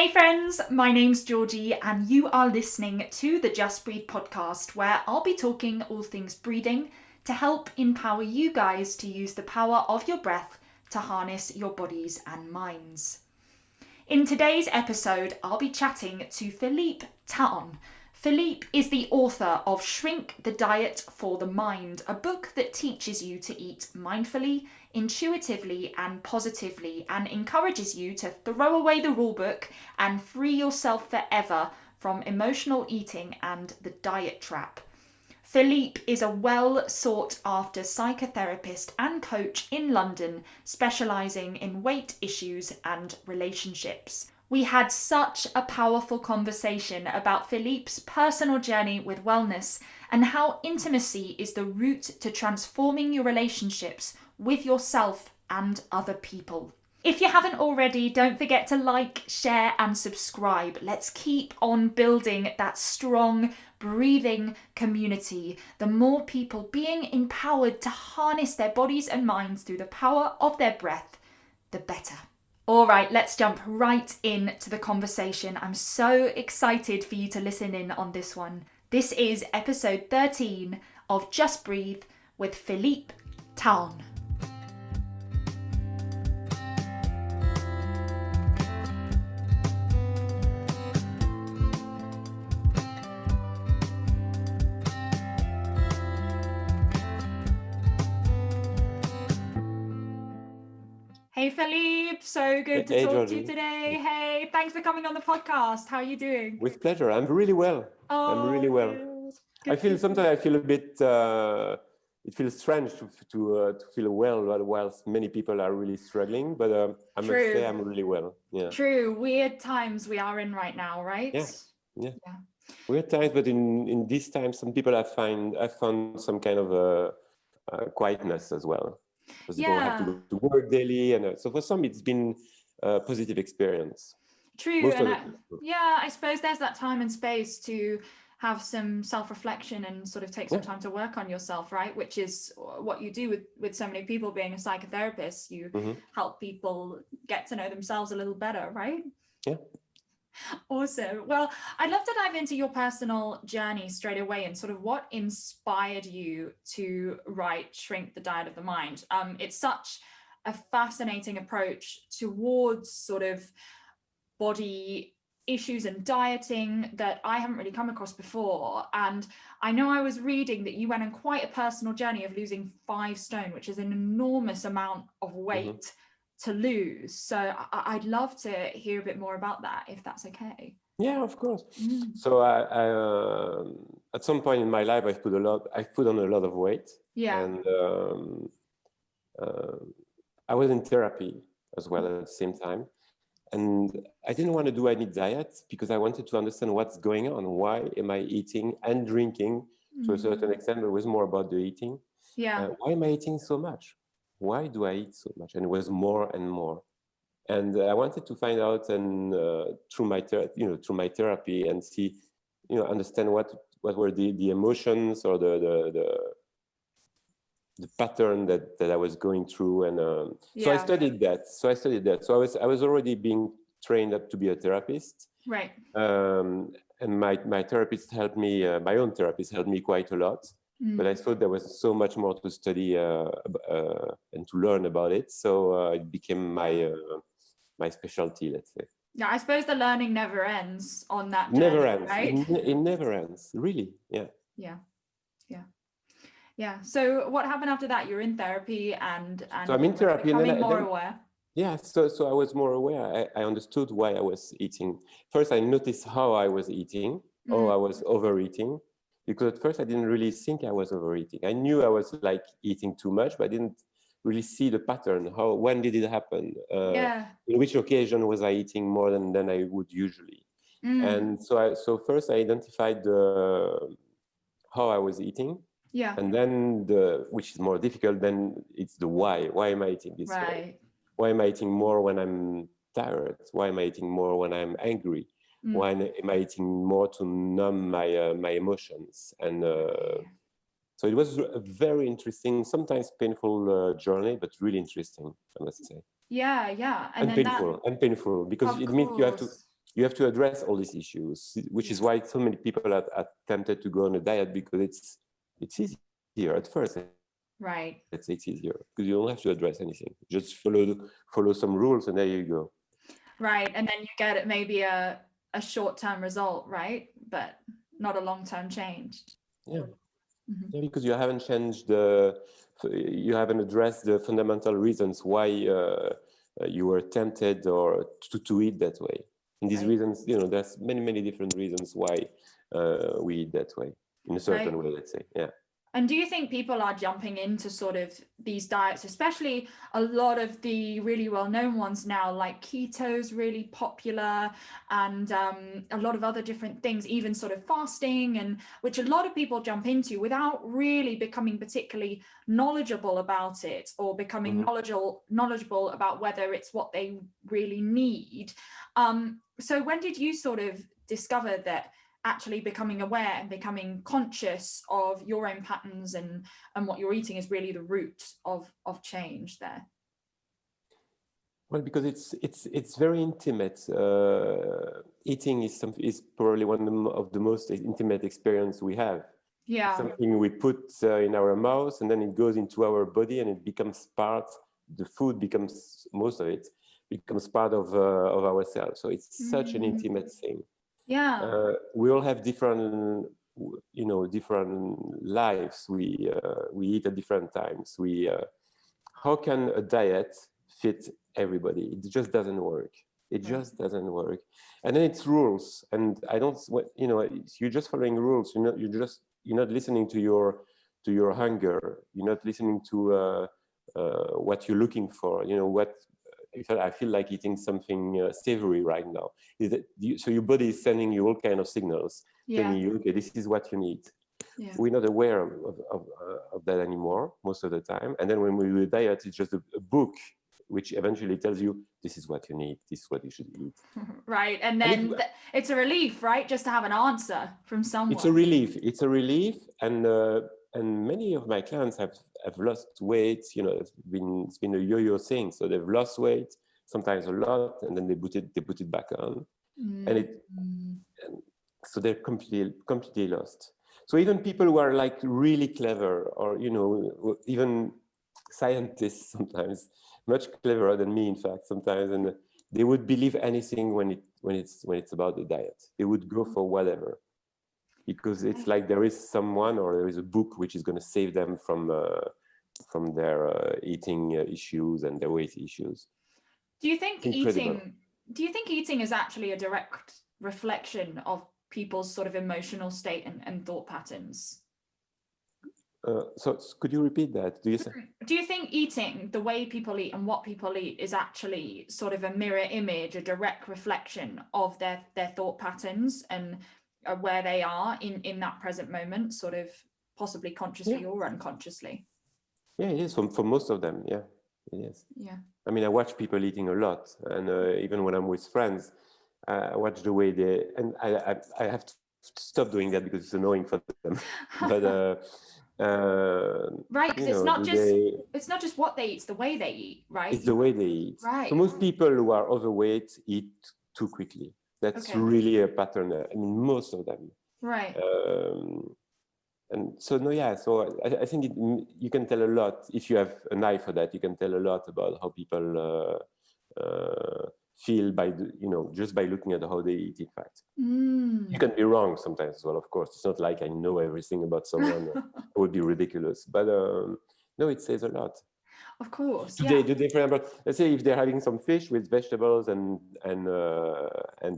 Hey friends, my name's Georgie and you are listening to the Just Breathe podcast, where I'll be talking all things breathing to help empower you guys to use the power of your breath to harness your bodies and minds. In today's episode, I'll be chatting to Philippe Tahon. Philippe is the author of Shrink the Diet for the Mind, a book that teaches you to eat mindfully, intuitively and positively, and encourages you to throw away the rulebook and free yourself forever from emotional eating and the diet trap. Philippe is a well sought after psychotherapist and coach in London, specialising in weight issues and relationships. We had such a powerful conversation about Philippe's personal journey with wellness and how intimacy is the route to transforming your relationships with yourself and other people. If you haven't already, don't forget to like, share and subscribe. Let's keep on building that strong, breathing community. The more people being empowered to harness their bodies and minds through the power of their breath, the better. All right, let's jump right into the conversation. I'm so excited for you to listen in on this one. This is episode 13 of Just Breathe with Philippe Tahon. Hey Philippe, so good to talk to you today. Hey, thanks for coming on the podcast. How are you doing? With pleasure. I'm really well. I'm really well. Good. Sometimes I feel a bit. It feels strange to feel well, whilst many people are really struggling. But I must say I'm really well. Yeah. True. Weird times we are in right now, right? Yeah. Weird times, but in these times, some people have found some kind of quietness as well. Because you don't have to go to work daily, and so for some it's been a positive experience. True, and I suppose there's that time and space to have some self-reflection and sort of take some time to work on yourself, right? Which is what you do with so many people being a psychotherapist. You help people get to know themselves a little better, right? Yeah. Awesome. Well, I'd love to dive into your personal journey straight away and sort of what inspired you to write Shrink the Diet of the Mind. It's such a fascinating approach towards sort of body issues and dieting that I haven't really come across before. And I know I was reading that you went on quite a personal journey of losing 5 stone, which is an enormous amount of weight to lose. So I'd love to hear a bit more about that, if that's okay. Yeah, of course. So I at some point in my life, I've put on a lot of weight. Yeah. And I was in therapy as well at the same time. And I didn't want to do any diet because I wanted to understand what's going on. Why am I eating and drinking to a certain extent? But it was more about the eating. Yeah. Why am I eating so much? Why do I eat so much? And it was more and more. And I wanted to find out, and through my therapy, and see, understand what were the emotions or the pattern that I was going through. And so I studied that. So I was already being trained up to be a therapist. Right. And my therapist helped me. My own therapist helped me quite a lot. But I thought there was so much more to study and to learn about it. So it became my specialty, let's say. Yeah, I suppose the learning never ends on that journey, never ends, right? It never ends, really. Yeah. So what happened after that? You're in therapy and so I'm in therapy, becoming more aware. Yeah, so I was more aware. I understood why I was eating. First, I noticed how I was eating. Oh, I was overeating. Because at first I didn't really think I was overeating. I knew I was like eating too much, but I didn't really see the pattern. When did it happen? In which occasion was I eating more than I would usually? And so first I identified how I was eating. Yeah. And then which is more difficult, then it's the why. Why am I eating this way? Why am I eating more when I'm tired? Why am I eating more when I'm angry? Why am I eating more to numb my emotions? And so it was a very interesting, sometimes painful journey, but really interesting, I must say. Yeah. And painful because it means you have to you have to address all these issues, which is why so many people are tempted to go on a diet, because it's easier at first. Right. It's easier because you don't have to address anything. Just follow some rules, and there you go. Right, and then you get maybe a short-term result, right? But not a long-term change. Yeah. Mm-hmm. Yeah, because you haven't you haven't addressed the fundamental reasons why you were tempted or to eat that way. And these reasons, there's many different reasons why we eat that way, in a certain way, let's say. Yeah. And do you think people are jumping into sort of these diets, especially a lot of the really well-known ones now, like keto's really popular, and a lot of other different things, even sort of fasting, and which a lot of people jump into without really becoming particularly knowledgeable about it, or becoming knowledgeable about whether it's what they really need. So when did you sort of discover that actually becoming aware and becoming conscious of your own patterns and what you're eating is really the root of change there? Well, because it's very intimate. Eating is probably one of the most intimate experience we have. Yeah. It's something we put in our mouth, and then it goes into our body, and it becomes part. The food becomes, most of it becomes part of ourselves. So it's such an intimate thing. Yeah. We all have different lives. We eat at different times. How can a diet fit everybody? It just doesn't work. It just doesn't work. And then it's rules, and you're just following rules. You're not listening to your hunger. You're not listening to what you're looking for. If I feel like eating something savory right now, so your body is sending you all kind of signals, telling you, okay, this is what you need. Yeah. We're not aware of that anymore most of the time. And then when we do a diet, it's just a book which eventually tells you, this is what you need, this is what you should eat. Right. And then it's a relief, right? Just to have an answer from someone. It's a relief. And many of my clients have lost weight. It's been a yo-yo thing. So they've lost weight, sometimes a lot, and then they put it back on. And so they're completely lost. So even people who are like really clever, or even scientists sometimes, much cleverer than me, in fact, sometimes, and they would believe anything when it's about the diet. They would go for whatever, because it's like there is someone or there is a book which is going to save them from their eating issues and their weight issues. Do you think eating is actually a direct reflection of people's sort of emotional state and thought patterns? So could you repeat that? Do you think eating, the way people eat and what people eat, is actually sort of a mirror image, a direct reflection of their thought patterns and where they are in that present moment, sort of possibly consciously or unconsciously? Yeah, it is for most of them. Yeah, it is. Yeah. I mean, I watch people eating a lot, and even when I'm with friends, I watch the way they. And I have to stop doing that because it's annoying for them. But right, because it's not just what they eat; it's the way they eat, right? It's the way they eat. Right. So most people who are overweight eat too quickly. That's really a pattern. I mean, most of them. Right. And so so I think you can tell a lot if you have an eye for that. You can tell a lot about how people feel just by looking at how they eat. In fact, you can be wrong sometimes as well. Of course, it's not like I know everything about someone. It would be ridiculous. But no, it says a lot. Of course. Do they, for example, let's say if they're having some fish with vegetables and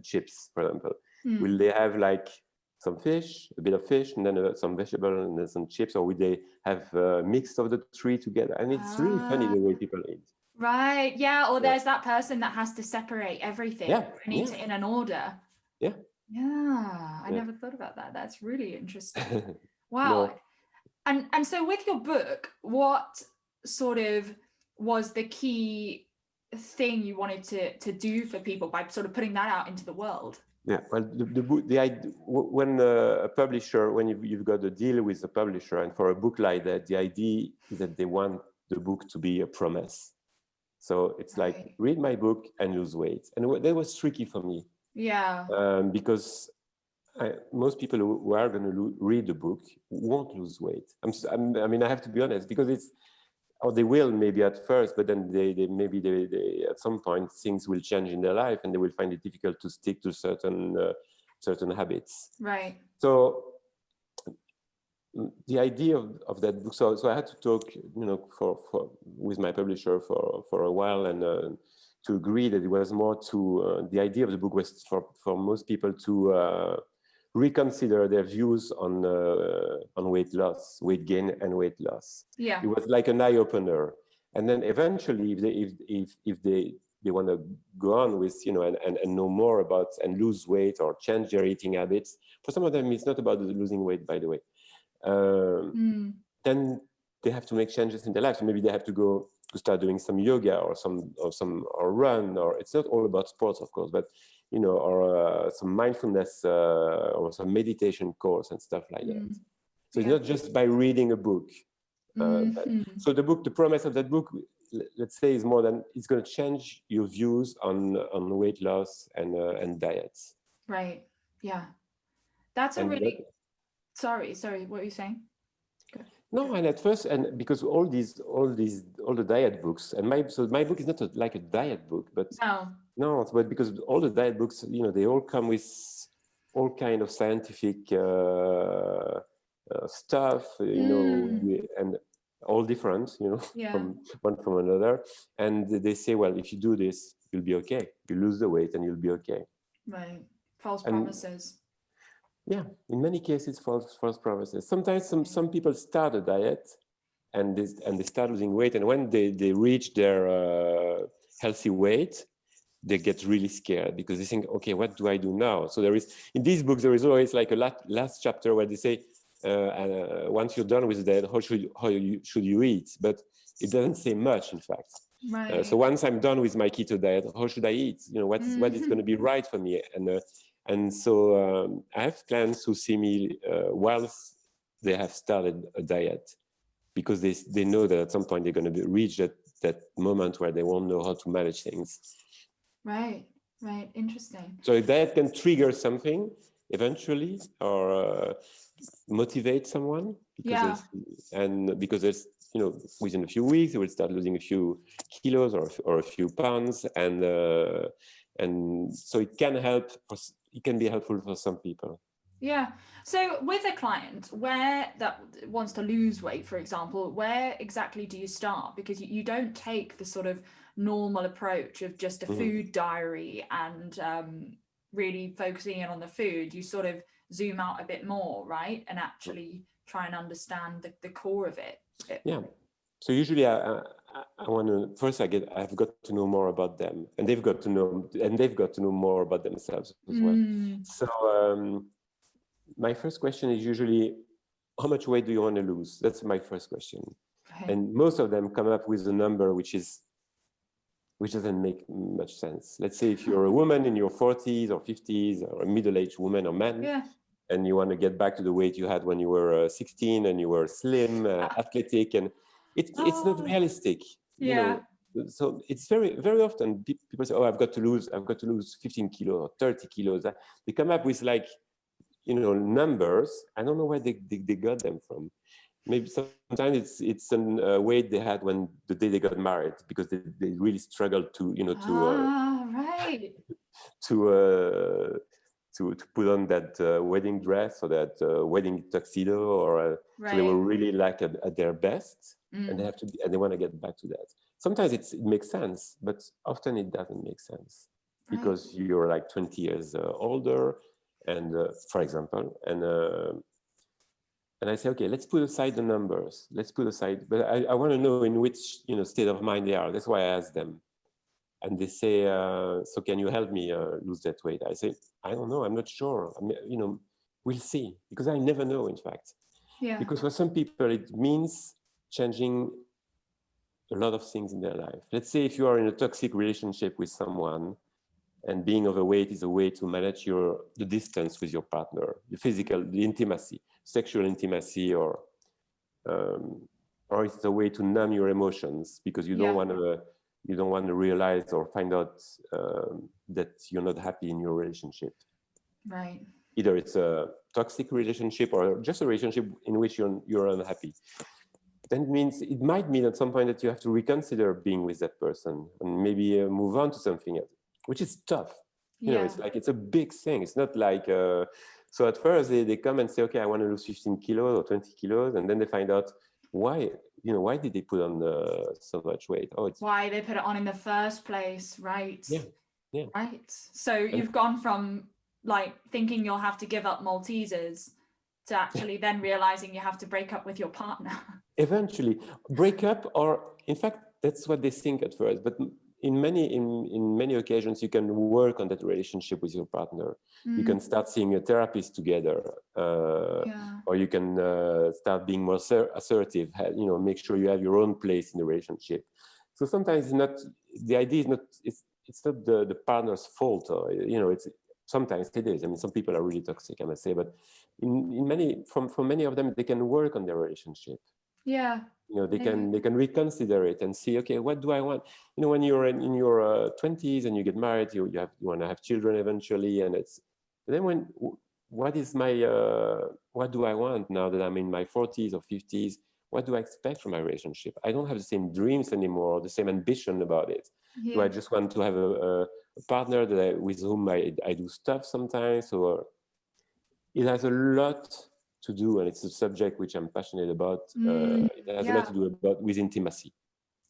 chips, for example, will they have like some fish, a bit of fish, and then some vegetable and then some chips, or would they have mixed of the three together? And it's really funny the way people eat. Right. Yeah. Or there's that person that has to separate everything and eat it in an order. Yeah. Yeah. I never thought about that. That's really interesting. Wow. No. And so with your book, what sort of was the key thing you wanted to do for people by sort of putting that out into the world? Yeah, well, the idea, when a publisher, when you've got a deal with a publisher, and for a book like that, the idea is that they want the book to be a promise. So it's like, read my book and lose weight. And that was tricky for me Yeah. Because most people who are going to read the book won't lose weight. I mean, I have to be honest, because it's, or they will maybe at first, but then they at some point things will change in their life and they will find it difficult to stick to certain habits. Right. So the idea of that book, so I had to talk, for with my publisher for a while, and to agree that it was more to the idea of the book was for most people to reconsider their views on weight loss, weight gain, and weight loss. Yeah. It was like an eye opener, and then eventually, if they want to go on with, and know more about and lose weight or change their eating habits. For some of them, it's not about losing weight, by the way. Then they have to make changes in their life. So maybe they have to start doing some yoga or run, or it's not all about sports, of course, but or some mindfulness or some meditation course and stuff like that. So it's not just by reading a book. So the promise of that book, let's say, is more than it's going to change your views on weight loss and diets. Right. Yeah. That's a really. Sorry, what are you saying? No, and at first, and because all the diet books, and my book is not like a diet book, but but because all the diet books, they all come with all kind of scientific stuff, and all different, from one from another, and they say, well, if you do this, you'll be okay. You lose the weight, and you'll be okay. Right, false promises. Yeah, in many cases, false promises. Sometimes some people start a diet and they start losing weight, and when they reach their healthy weight, they get really scared because they think, okay, what do I do now? So in these books, there is always like a last chapter where they say, once you're done with the diet, how should you eat? But it doesn't say much, in fact. Right. So once I'm done with my keto diet, how should I eat? What is going to be right for me? And so I have clients who see me whilst they have started a diet, because they know that at some point they're going to reach that moment where they won't know how to manage things. Right, interesting. So a diet can trigger something eventually, or motivate someone, because there's within a few weeks they will start losing a few kilos or a few pounds, and so it can be helpful for some people. Yeah. So with a client that wants to lose weight, for example, where exactly do you start? Because you don't take the sort of normal approach of just a food diary and really focusing in on the food. You sort of zoom out a bit more, right? And actually try and understand the core of it. Yeah. So usually I want to first I've got to know more about them, and they've got to know more about themselves as well. So my first question is usually, how much weight do you want to lose? That's my first question. Okay. And most of them come up with a number which doesn't make much sense. Let's say if you're a woman in your 40s or 50s, or a middle-aged woman or man, and you want to get back to the weight you had when you were 16 and you were slim, athletic, and it's not realistic. So it's very, very often people say, oh, I've got to lose 15 kilos or 30 kilos. They come up with numbers. I don't know where they got them from. Maybe sometimes it's a weight they had when the day they got married, because they really struggled to put on that wedding dress or that wedding tuxedo, or so they were really at their best, and they want to get back to that. Sometimes it makes sense, but often it doesn't make sense, because you're like 20 years older, and for example, and I say, okay, let's put aside the numbers. But I want to know in which state of mind they are. That's why I ask them. And they say, so can you help me lose that weight? I say, I don't know. I'm not sure. We'll see, because I never know, in fact. Yeah. Because for some people, it means changing a lot of things in their life. Let's say if you are in a toxic relationship with someone, and being overweight is a way to manage the distance with your partner, the intimacy, sexual intimacy, or it's a way to numb your emotions, because you don't want to realize or find out that you're not happy in your relationship. Right. Either it's a toxic relationship or just a relationship in which you're unhappy. Then it might mean at some point that you have to reconsider being with that person and maybe move on to something else, which is tough. You know, it's like, it's a big thing. It's not like, so at first they come and say, okay, I want to lose 15 kilos or 20 kilos. And then they find out why did they put on so much weight? Oh, it's why they put it on in the first place. Right. Yeah. Right. So you've gone from like thinking you'll have to give up Maltesers to actually then realizing you have to break up with your partner. Eventually break up, or in fact, that's what they think at first. But in many occasions, you can work on that relationship with your partner. You can start seeing a therapist together, or you can start being more assertive. You know, make sure you have your own place in the relationship. So sometimes the idea is not it's not the partner's fault, or you know, sometimes it is. I mean, some people are really toxic, I must say, but for many of them, they can work on their relationship. Yeah. You know, they can reconsider it and see, okay, what do I want? You know, when you're in your 20s and you get married, you want to have children eventually, and what do I want now that I'm in my 40s or 50s? What do I expect from my relationship? I don't have the same dreams anymore, or the same ambition about it. Do I just want to have a partner with whom I do stuff sometimes? Or it has a lot to do, and it's a subject which I'm passionate about. It has a lot to do with intimacy.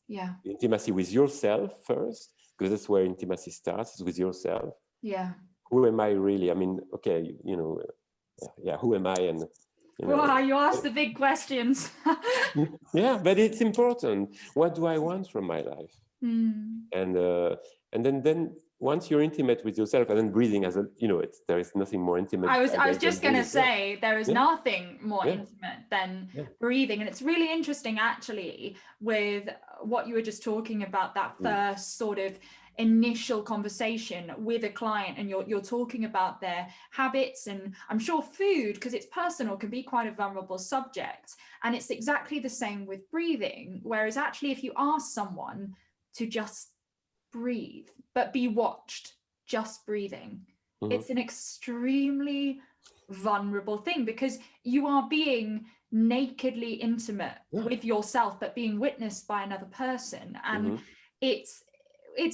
Yeah. Intimacy with yourself first, because that's where intimacy starts, is with yourself. Yeah. Who am I really? I mean, okay, you know, who am I? And wow, you ask the big questions. Yeah, but it's important. What do I want from my life? And then once you're intimate with yourself, and then breathing there is nothing more intimate. I was just going to say, there is nothing more intimate than breathing. And it's really interesting, actually, with what you were just talking about, that first sort of initial conversation with a client, and you're talking about their habits, and I'm sure food, because it's personal, can be quite a vulnerable subject. And it's exactly the same with breathing. Whereas actually, if you ask someone to just breathe, but be watched, just breathing, it's an extremely vulnerable thing, because you are being nakedly intimate with yourself, but being witnessed by another person. And it's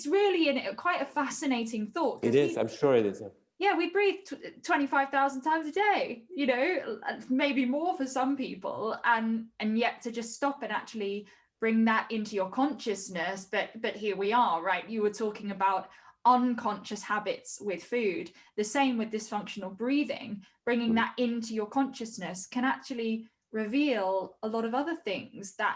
really quite a fascinating thought. It is, I'm sure it is. Yeah, we breathe 25,000 times a day, you know, maybe more for some people, and yet to just stop and actually bring that into your consciousness. But here we are, right? You were talking about unconscious habits with food. The same with dysfunctional breathing. Bringing that into your consciousness can actually reveal a lot of other things that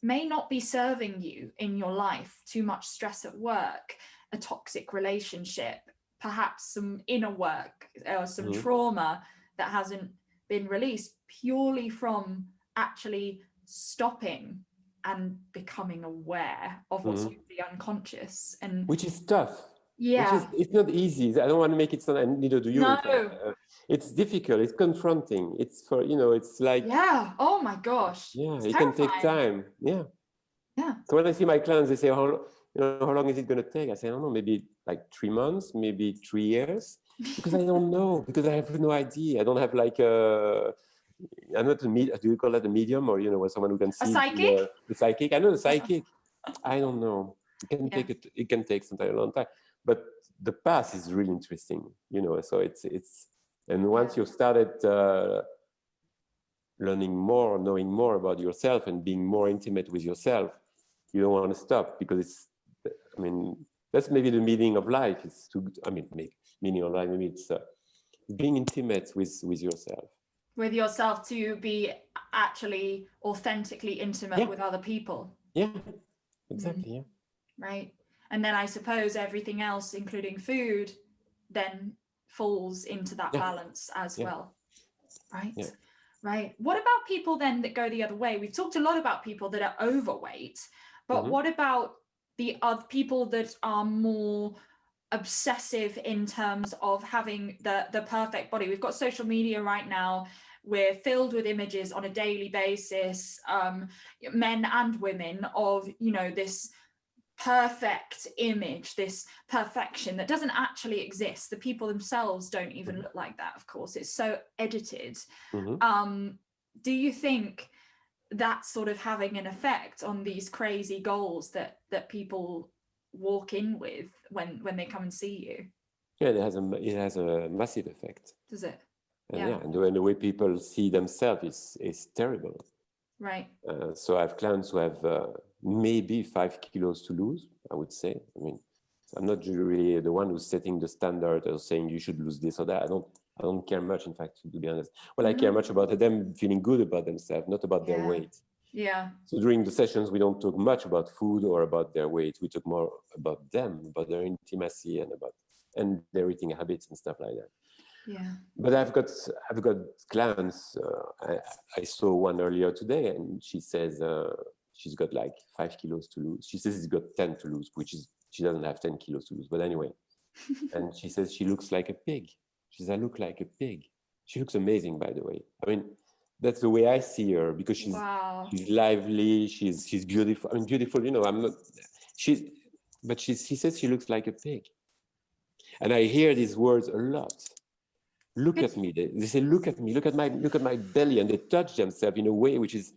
may not be serving you in your life. Too much stress at work, a toxic relationship, perhaps some inner work or some trauma that hasn't been released, purely from actually stopping and becoming aware of what's usually unconscious. And which is tough. Yeah. It's not easy. I don't want to make it sound, and neither do you. No. It's difficult. It's confronting. It's for, it's like. Yeah. Oh my gosh. Yeah, it's it terrifying. can take time. Yeah. Yeah. So when I see my clients, they say, how long is it going to take? I say, I don't know, maybe like 3 months, maybe 3 years, because I don't know, because I have no idea. I don't have like I'm not do you call that a medium, or someone who can see a psychic? The psychic? I know the psychic. I don't know. It can take sometimes a long time, but the path is really interesting. So it's and once you've started learning more, knowing more about yourself, and being more intimate with yourself, you don't want to stop, because that's maybe the meaning of life. Is to meaning of life. Maybe it's being intimate with yourself. With yourself, to be actually authentically intimate with other people. Yeah, exactly. Yeah. Right. And then I suppose everything else, including food, then falls into that balance as well. Right. Yeah. Right. What about people then that go the other way? We've talked a lot about people that are overweight, but what about the other people that are more obsessive in terms of having the perfect body? We've got social media right now. We're filled with images on a daily basis, men and women, of, this perfect image, this perfection that doesn't actually exist. The people themselves don't even look like that, of course. It's so edited. Do you think that's sort of having an effect on these crazy goals that people walk in with when they come and see you? Yeah, it has a massive effect. Does it? And the way people see themselves is terrible. Right. So I have clients who have maybe 5 kilos to lose, I would say. I mean, I'm not really the one who's setting the standard or saying you should lose this or that. I don't care much, in fact, to be honest. Well, I care much about them feeling good about themselves, not about their weight. Yeah. So during the sessions, we don't talk much about food or about their weight. We talk more about them, about their intimacy and their eating habits and stuff like that. Yeah. But I've got clients. I saw one earlier today, and she says she's got like 5 kilos to lose. She says she's got 10 to lose, which is she doesn't have 10 kilos to lose. But anyway, and she says she looks like a pig. She says I look like a pig. She looks amazing, by the way. I mean, that's the way I see her because she's lively. She's beautiful. I mean, beautiful. You know, I'm not. But she says she looks like a pig, and I hear these words a lot. Look at me. They say, look at me. Look at my belly, and they touch themselves in a way which is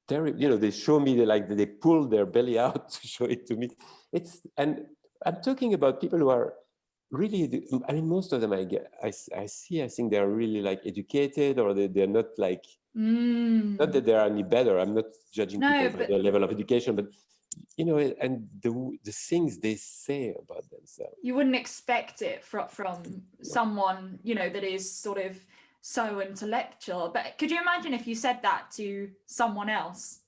terrible. You know, they show me they pull their belly out to show it to me. And I'm talking about people who are really. I mean, most of them I think they're really like educated, or they're not like. Not that they're any better. I'm not judging people by their level of education, but you know, and the things they say about themselves. You wouldn't expect it from someone, you know, that is sort of so intellectual. But could you imagine if you said that to someone else?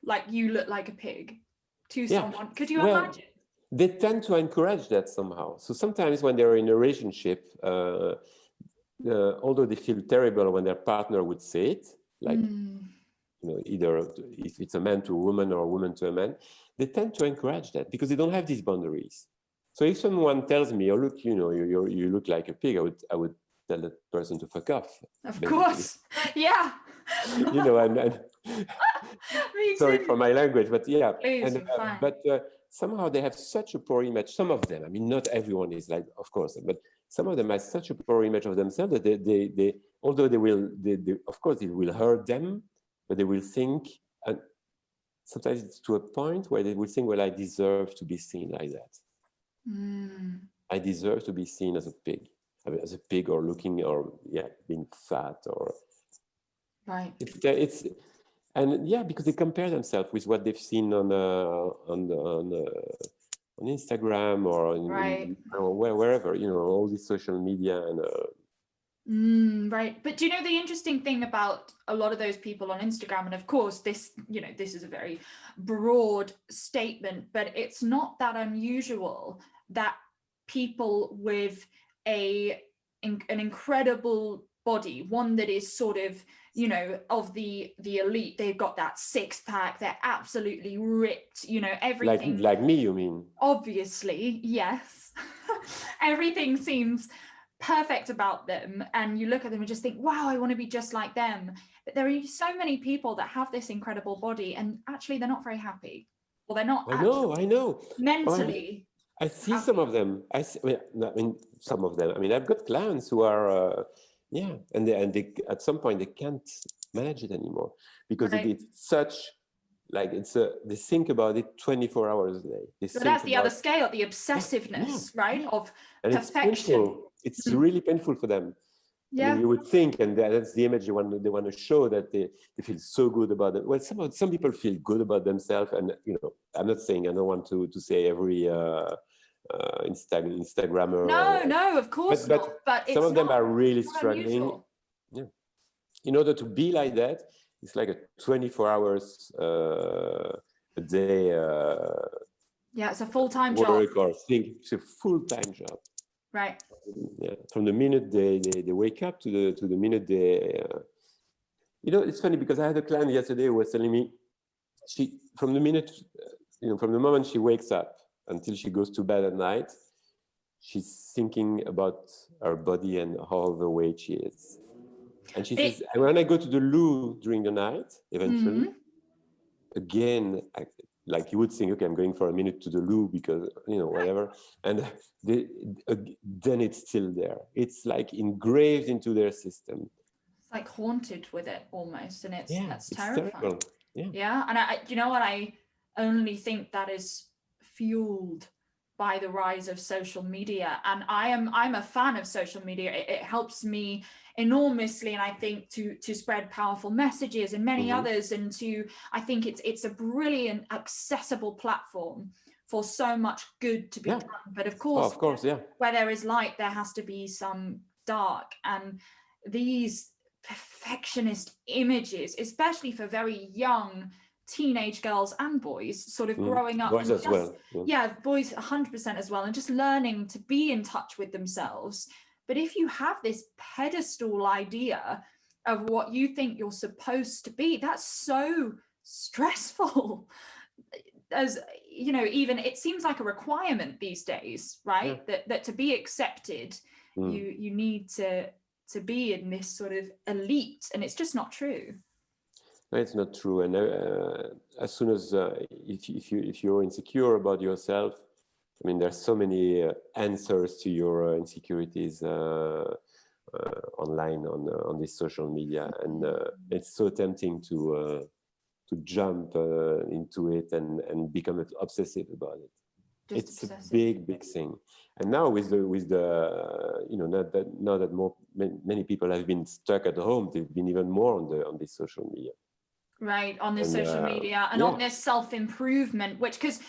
Like, you look like a pig to someone. Could you imagine? They tend to encourage that somehow. So sometimes when they're in a relationship, although they feel terrible when their partner would say it, like, you know, either if it's a man to a woman or a woman to a man, they tend to encourage that because they don't have these boundaries. So if someone tells me, "Oh, look, you know, you look like a pig," I would tell that person to fuck off. Of course, yeah. You know, and sorry for my language, but yeah. Please, but somehow they have such a poor image. Some of them, I mean, not everyone is like, of course, but some of them have such a poor image of themselves that they although of course, it will hurt them, but they will think, and sometimes it's to a point where they will think, well, I deserve to be seen like that. I deserve to be seen as a pig, or looking, or being fat, or right. Because they compare themselves with what they've seen on Instagram or wherever, you know, all this social media and. Right. But do you know the interesting thing about a lot of those people on Instagram, and of course this, you know, this is a very broad statement, but it's not that unusual that people with an incredible body, one that is sort of, you know, of the elite, they've got that six pack, they're absolutely ripped, you know, everything. Like me, you mean? Obviously, yes. Everything seems perfect about them, and you look at them and just think, wow, I want to be just like them. But there are so many people that have this incredible body and actually they're not very happy, or they're not I know mentally I see happy. some of them. I mean some of them. I mean, I've got clients who are and they at some point they can't manage it anymore because it's such, like, they think about it 24 hours a day. So that's the other scale, the obsessiveness, right, of and perfection. It's painful. It's really painful for them. Yeah. I mean, you would think, and that's the image they want to show, that they feel so good about it. Well, some people feel good about themselves, and you know, I'm not saying, I don't want to say every Instagrammer. No, of course not. But some of them are really struggling. Unusual. Yeah. In order to be like that, it's like a 24 hours a day. It's a full-time job. Or thing. It's a full-time job. Right. Yeah. From the minute they wake up to the minute they. You know, it's funny because I had a client yesterday who was telling me, from the moment she wakes up until she goes to bed at night, she's thinking about her body and how overweight she is. And she says, when I go to the loo during the night, eventually, again, like you would think, okay, I'm going for a minute to the loo because, whatever. And then it's still there. It's like engraved into their system. It's like haunted with it almost. And that's it's terrifying. terrible. Yeah. Yeah. And you know what? I only think that is fueled by the rise of social media. And I'm a fan of social media. It helps me enormously, and I think to spread powerful messages and many others, and I think it's a brilliant accessible platform for so much good to be done. But of course, where there is light, there has to be some dark. And these perfectionist images, especially for very young teenage girls and boys, sort of growing up, boys and as well. Boys 100% as well, and just learning to be in touch with themselves. But if you have this pedestal idea of what you think you're supposed to be, that's so stressful. As even it seems like a requirement these days, right? That to be accepted, you need to be in this sort of elite, and it's just not true. No, it's not true. And as soon as if you're insecure about yourself, I mean, there's so many answers to your insecurities online on this social media, and it's so tempting to jump into it and become obsessive about it. It's a big thing. And now with the now that many people have been stuck at home, they've been even more on this social media. Right, on this social media and on this self-improvement, which, because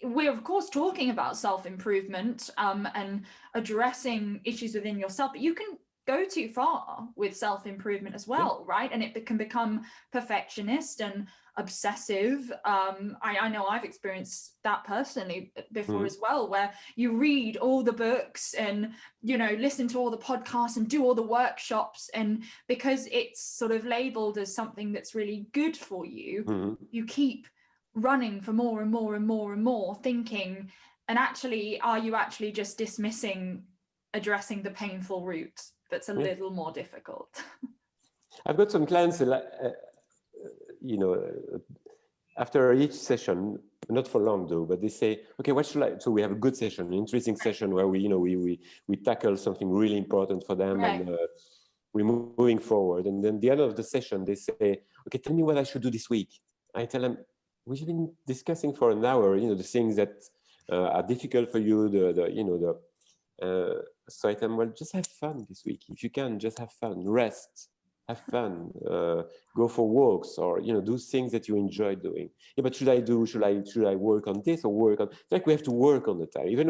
we're of course talking about self-improvement and addressing issues within yourself, but you can go too far with self-improvement as well, right? And it can become perfectionist and obsessive. I know I've experienced that personally before as well, where you read all the books and listen to all the podcasts and do all the workshops, and because it's sort of labeled as something that's really good for you, you keep running for more and more and more and more, thinking, and actually, are you actually just dismissing addressing the painful root that's a little more difficult? I've got some clients, after each session, not for long though, but they say, okay, what should I? So we have a good session, an interesting session where we tackle something really important for them, and we're moving forward. And then the end of the session, they say, okay, tell me what I should do this week. I tell them, we've been discussing for an hour, the things that are difficult for you, so I tell them, well, just have fun this week. If you can, just have fun, rest, have fun, go for walks, or do things that you enjoy doing. Yeah, but should I work on this or work on? It's like we have to work on the time, even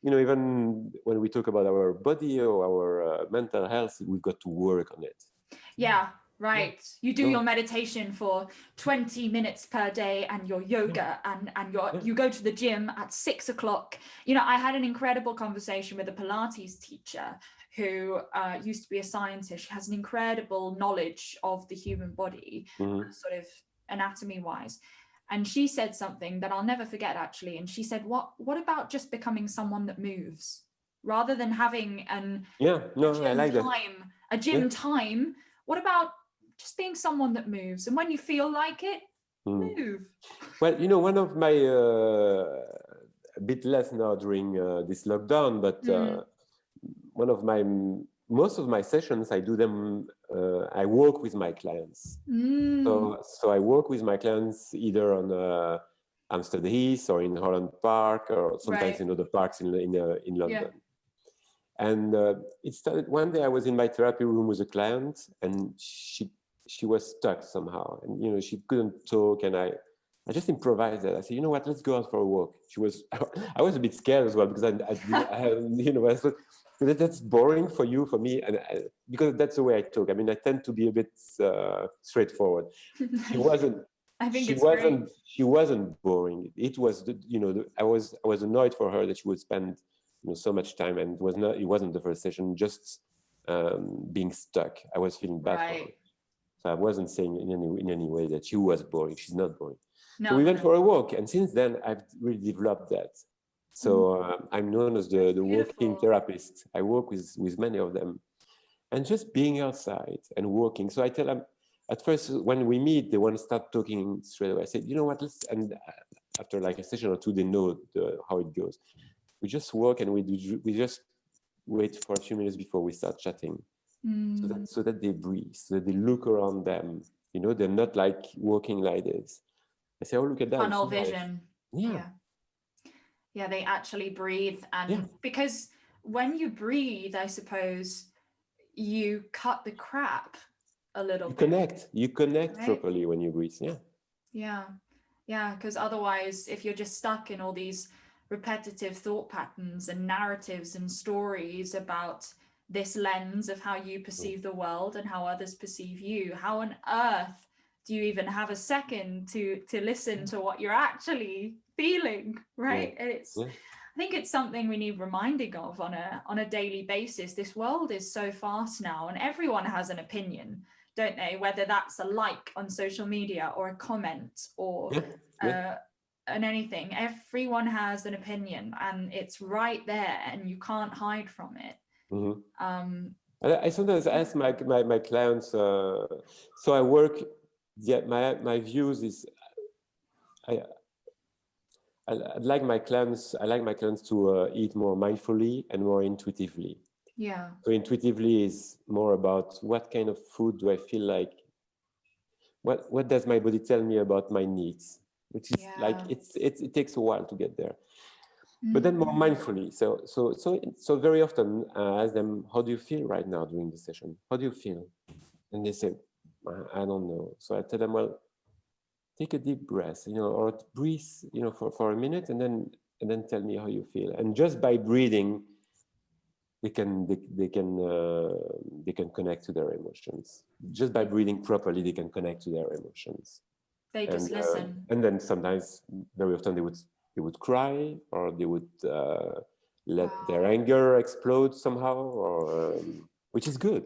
when we talk about our body or our mental health, we've got to work on it. Yeah. Right. You do your meditation for 20 minutes per day, and your yoga and you go to the gym at 6 o'clock. I had an incredible conversation with a Pilates teacher who used to be a scientist. She has an incredible knowledge of the human body, sort of anatomy wise. And she said something that I'll never forget, actually. And she said, what about just becoming someone that moves rather than having a gym time? What about just being someone that moves, and when you feel like it, move? Well, one of my a bit less now during this lockdown, but most of my sessions, I do them. I work with my clients. So I work with my clients either on Hampstead Heath or in Holland Park, or sometimes the parks in London. Yeah. And it started one day. I was in my therapy room with a client, and she was stuck somehow, and she couldn't talk, and I just improvised that. I said, what, let's go out for a walk. I was a bit scared as well, because I thought, that's boring for you, for me, and because that's the way I talk. I mean, I tend to be a bit straightforward. She wasn't. I think she wasn't boring. It was I was annoyed for her that she would spend so much time, and it wasn't the first session, just being stuck. I was feeling bad for her. So I wasn't saying in any way that she was boring. She's not boring. So we went for a walk, and since then I've really developed that. So I'm known as the walking therapist. I work with many of them, and just being outside and walking. So I tell them, at first, when we meet, they want to start talking straight away. I said, you know what, and after like a session or two, they know how it goes. We just walk and we just wait for a few minutes before we start chatting. So that they breathe, so that they look around them. You know, they're not like walking like this. I say, oh, look at that. Tunnel vision. Yeah. Yeah, they actually breathe. And yeah. because when you breathe, I suppose you cut the crap a little bit. You connect right? properly when you breathe. Yeah, because otherwise, if you're just stuck in all these repetitive thought patterns and narratives and stories about this lens of how you perceive the world and how others perceive you, how on earth do you even have a second to listen to what you're actually feeling, right? And I think it's something we need reminding of on a daily basis. This world is so fast now, and everyone has an opinion, don't they? Whether that's a like on social media or a comment or an anything, everyone has an opinion, and it's right there, and you can't hide from it. I sometimes ask my clients. So I work. My views is I like my clients to eat more mindfully and more intuitively. Yeah. So intuitively is more about what kind of food do I feel like? What does my body tell me about my needs? Which is like it takes a while to get there. But then more mindfully. So very often I ask them, how do you feel right now during the session? How do you feel? And they say, I don't know. So I tell them, well, take a deep breath, or breathe, for a minute, and then tell me how you feel. And just by breathing, they can connect to their emotions. Just by breathing properly, they can connect to their emotions. They just listen. And then sometimes, very often, they would cry, or they would let their anger explode somehow, or which is good,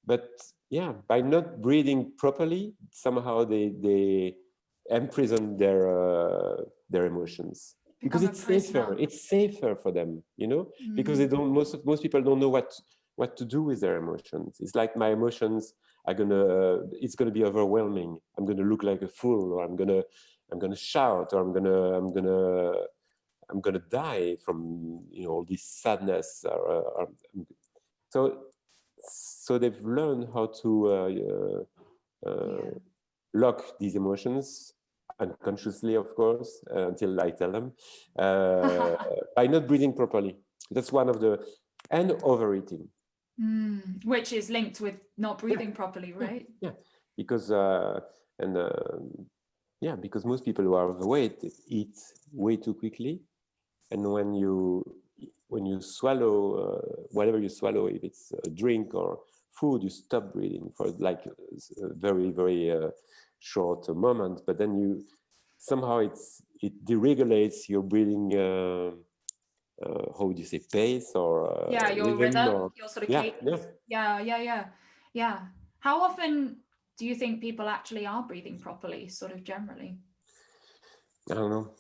but yeah, by not breathing properly, somehow they imprison their emotions. Because it's safer. It's safer for them, because they don't. Most people don't know what to do with their emotions. It's like my emotions are it's gonna be overwhelming. I'm gonna look like a fool, or I'm gonna shout, or I'm gonna die from all this sadness. So they've learned how to lock these emotions unconsciously, of course, until I tell them, by not breathing properly. That's one of and overeating. Which is linked with not breathing properly, right? Yeah, because because most people who are overweight eat way too quickly, and when you swallow whatever you swallow, if it's a drink or food, you stop breathing for like a very, very short moment, but then somehow it deregulates your breathing. How would you say, pace, or your rhythm, your sort of cadence. Yeah. How often do you think people actually are breathing properly, sort of generally? I don't know.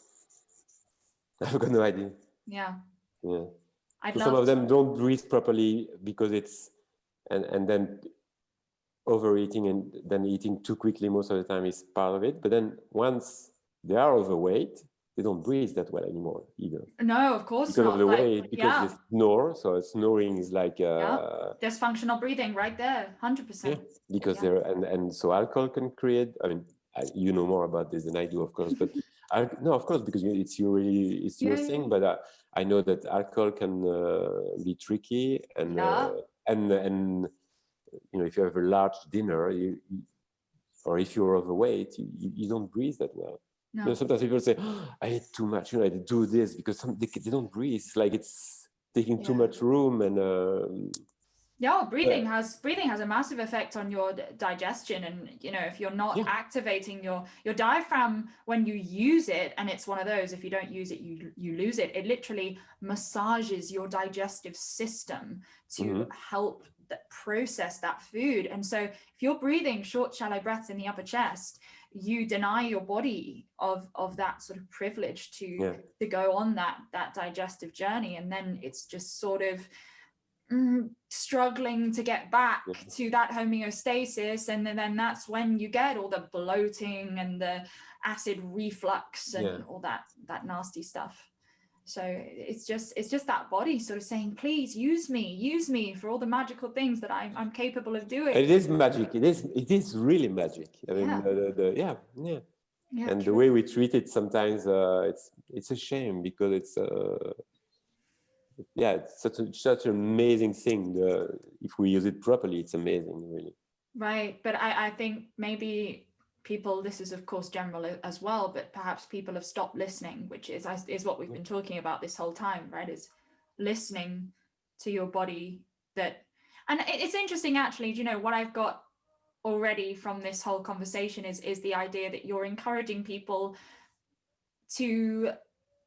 I've got no idea. Yeah. So some of them don't breathe properly because and then overeating and then eating too quickly most of the time is part of it. But then once they are overweight, they don't breathe that well anymore either. No, of course because not. Of the way, because they snore. So snoring is like dysfunctional breathing right there, 100%. Yeah, because and so alcohol can create. I mean, you know more about this than I do, of course. But no, of course, because it's your thing. But I know that alcohol can be tricky, and if you have a large dinner, or if you're overweight, you don't breathe that well. No. Sometimes people say, I ate too much. I do this because they don't breathe. It's like it's taking too much room, and breathing has a massive effect on your digestion, and if you're not activating your diaphragm when you use it, and it's one of those, if you don't use it, you lose it. It literally massages your digestive system to help process that food. And so if you're breathing short, shallow breaths in the upper chest, you deny your body of that sort of privilege to go on that digestive journey, and then it's just sort of struggling to get back to that homeostasis, and then that's when you get all the bloating and the acid reflux and all that nasty stuff. So it's just that body sort of saying, please use me for all the magical things that I'm capable of doing. It is magic. It is really magic. I mean, and the way we treat it sometimes, it's a shame, because it's such an amazing thing. If we use it properly, it's amazing, really. Right, but I think maybe people, this is of course general as well, but perhaps people have stopped listening, which is what we've been talking about this whole time, right? Is listening to your body. And it's interesting, actually. Do you know what I've got already from this whole conversation is the idea that you're encouraging people to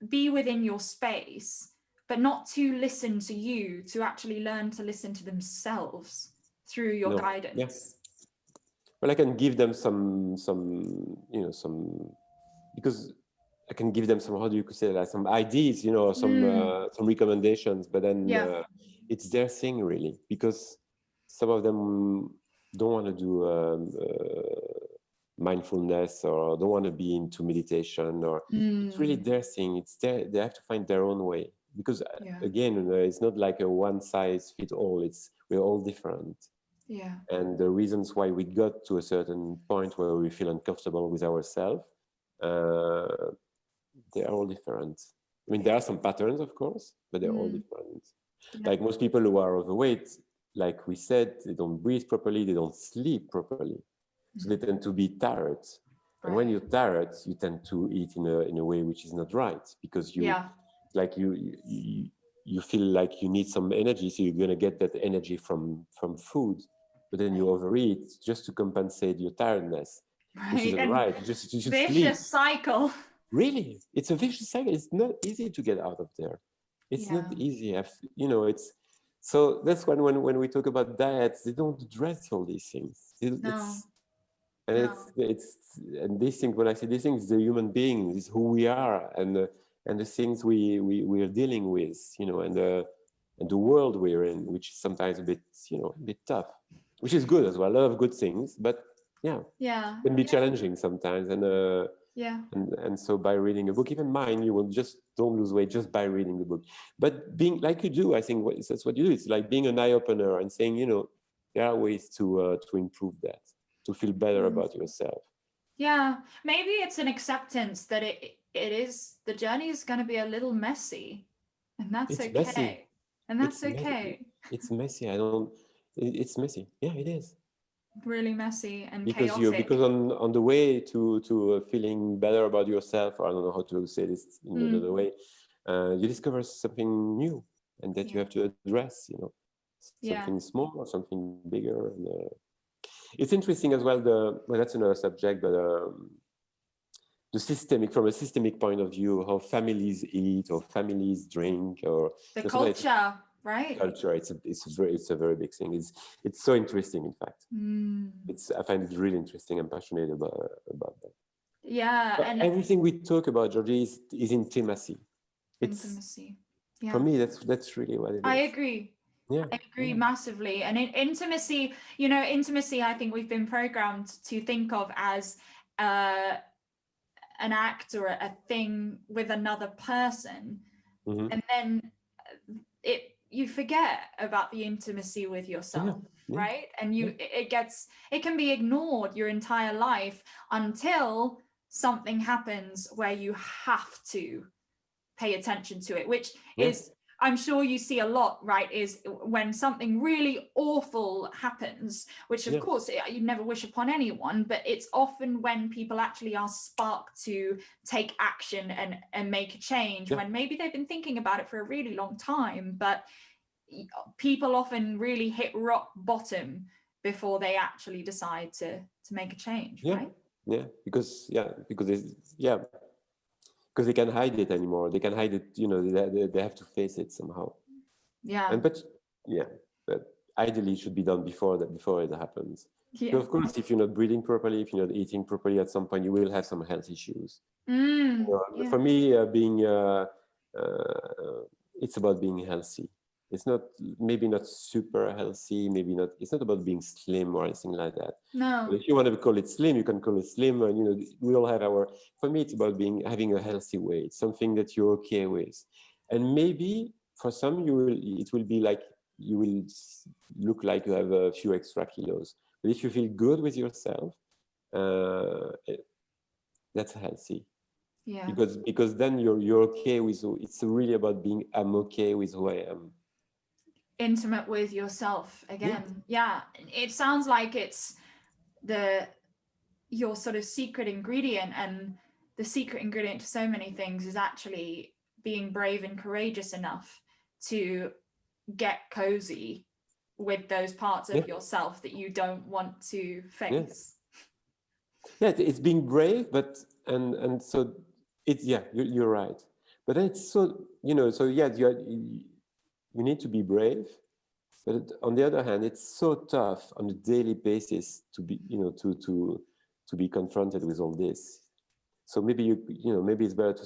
be within your space, but not to listen to you, to actually learn to listen to themselves through your guidance. Yeah. Well, I can give them because I can give them some, how do you say that, some ideas, some recommendations, but then it's their thing, really, because some of them don't want to do mindfulness, or don't want to be into meditation, or it's really their thing. They have to find their own way, because again, it's not like a one size fits all. We're all different. Yeah. And the reasons why we got to a certain point where we feel uncomfortable with ourselves, they are all different. I mean, there are some patterns, of course, but they're all different. Yeah. Like most people who are overweight, like we said, they don't breathe properly, they don't sleep properly. So they tend to be tired. And when you're tired, you tend to eat in a way which is not right, because you feel like you need some energy, so you're going to get that energy from food, but then you overeat just to compensate your tiredness, which isn't right. You should sleep. Vicious cycle. Really, it's a vicious cycle. It's not easy to get out of there. It's not easy. It's so that's when we talk about diets, they don't address all these things. And these things, when I say these things, the human beings, is who we are, and the things we are dealing with, and the world we're in, which is sometimes a bit tough, which is good as well. A lot of good things, but can be challenging sometimes. And so by reading a book, even mine, you will just don't lose weight just by reading the book. But being like you do, I think that's what you do. It's like being an eye opener and saying, there are ways to improve that, to feel better about yourself. Yeah, maybe it's an acceptance that the journey is going to be a little messy, and that's okay. Messy. And that's okay. It's messy. It's messy. Yeah, it is. Really messy and chaotic. Because on the way to feeling better about yourself, or I don't know how to say this in another way, you discover something new, and that you have to address. Something small or something bigger. And it's interesting as well. Well, that's another subject, but from a systemic point of view, how families eat or families drink, or the culture. Right. Culture. It's a very big thing. It's so interesting. In fact, I find it really interesting. I'm passionate about that. Yeah, but and everything we talk about, Georgie, is intimacy. Intimacy. Yeah. For me, that's really what it is. I agree. Yeah, I agree massively. And intimacy, intimacy, I think we've been programmed to think of as an act or a thing with another person, and then you forget about the intimacy with yourself, right? And it can be ignored your entire life until something happens where you have to pay attention to it, which is, I'm sure you see a lot, right? Is when something really awful happens, which of course you never wish upon anyone, but it's often when people actually are sparked to take action and make a change, when maybe they've been thinking about it for a really long time, but people often really hit rock bottom before they actually decide to make a change, right? Because they can't hide it anymore. They can hide it, they have to face it somehow. But ideally it should be done before it happens. So of course, if you're not breathing properly, if you're not eating properly, at some point you will have some health issues. For me, it's about being healthy. It's not, maybe not super healthy, maybe not, it's not about being slim or anything like that. No. But if you want to call it slim, you can call it slim. And, you know, we all have our, for me, it's about having a healthy weight, something that you're okay with. And maybe for some, it will be like, you will look like you have a few extra kilos. But if you feel good with yourself, that's healthy. Yeah. Because then you're okay with, it's really about I'm okay with who I am. Intimate with yourself again. Yeah. It sounds like it's your sort of secret ingredient, and the secret ingredient to so many things is actually being brave and courageous enough to get cozy with those parts of yourself that you don't want to face. Yeah, it's being brave, but and so it's, yeah, you're right. But then it's so, you know, so yeah, you need to be brave. But on the other hand, it's so tough on a daily basis to be, you know, to be confronted with all this. So maybe you know, maybe it's better to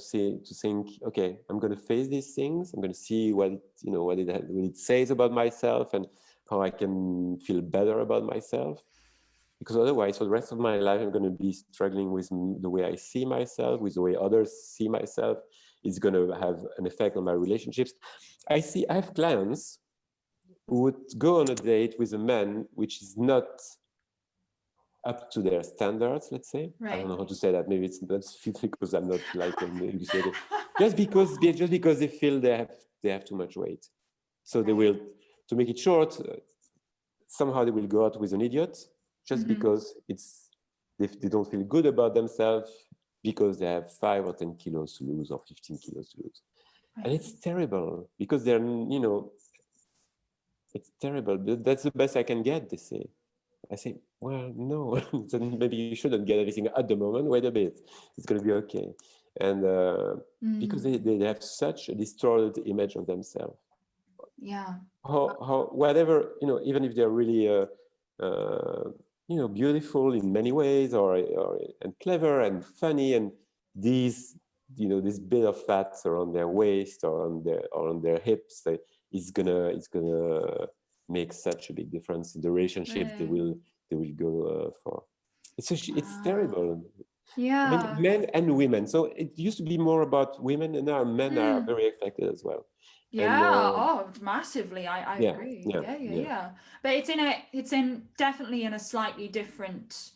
think, okay, I'm going to face these things. I'm going to see what it says about myself and how I can feel better about myself. Because otherwise, for the rest of my life, I'm going to be struggling with the way I see myself, with the way others see myself. It's going to have an effect on my relationships. I have clients who would go on a date with a man which is not up to their standards, let's say. Right. I don't know how to say that. Maybe that's because I'm not like an educated. just because they feel they have too much weight. So they will, to make it short, somehow they will go out with an idiot just because they don't feel good about themselves because they have 5 or 10 kilos to lose or 15 kilos to lose. Right. And it's terrible because they're, you know, it's terrible. But that's the best I can get, they say. I say, well, no, then maybe you shouldn't get everything at the moment. Wait a bit, it's going to be okay. And because they have such a distorted image of themselves. Yeah. How whatever, you know, even if they're really, you know, beautiful in many ways, or and clever and funny, and these, you know, this bit of fat around their waist or on their hips, it's gonna make such a big difference in the relationship they will go for. It's terrible. Yeah. I mean, men and women. So it used to be more about women, and now men are very affected as well. Yeah. Massively. I agree. Yeah. But it's definitely in a slightly different